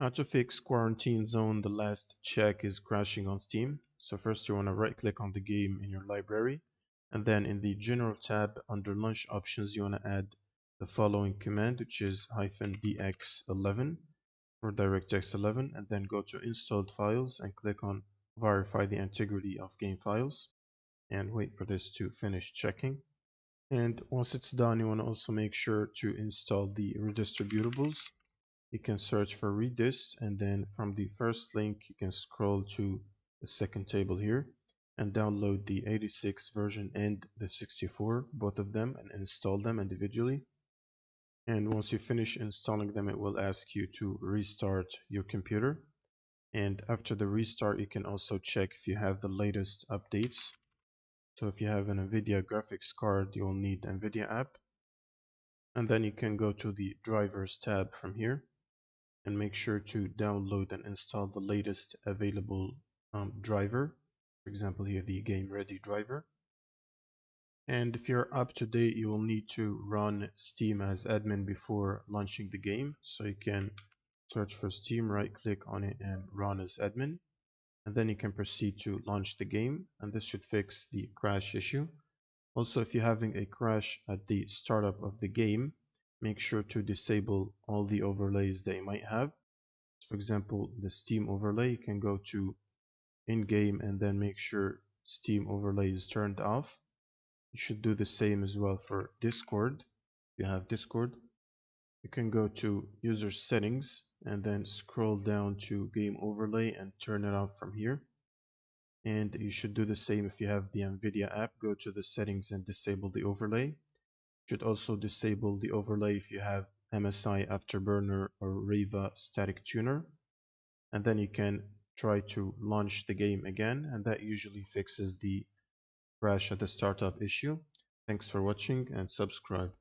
How to fix Quarantine Zone, the last check is crashing on Steam. So first you want to right click on the game in your library, and then in the General tab under Launch Options you want to add the following command, which is -dx11 for DirectX 11, and then go to Installed Files and click on Verify the integrity of game files, and wait for this to finish checking. And once it's done, you want to also make sure to install the redistributables. You can search for redist, and then from the first link you can scroll to the second table here and download the 86 version and the 64, both of them, and install them individually. And once you finish installing them, it will ask you to restart your computer. And after the restart, you can also check if you have the latest updates. So if you have an NVIDIA graphics card, you'll need NVIDIA app. And then you can go to the drivers tab from here and make sure to download and install the latest available driver. For example, here the Game Ready driver. And if you're up to date, you will need to run Steam as admin before launching the game. So you can search for Steam, right click on it and run as admin. And then you can proceed to launch the game, and this should fix the crash issue. Also, if you're having a crash at the startup of the game, make sure to disable all the overlays that you might have. For example, the Steam overlay, you can go to in-game and then make sure Steam overlay is turned off. You should do the same as well for Discord. If you have Discord, you can go to user settings and then scroll down to game overlay and turn it off from here. And you should do the same if you have the NVIDIA app. Go to the settings and disable the overlay. You should also disable the overlay if you have MSI Afterburner or Riva Static Tuner. And then you can try to launch the game again, and that usually fixes the crash at the startup issue. Thanks for watching and subscribe.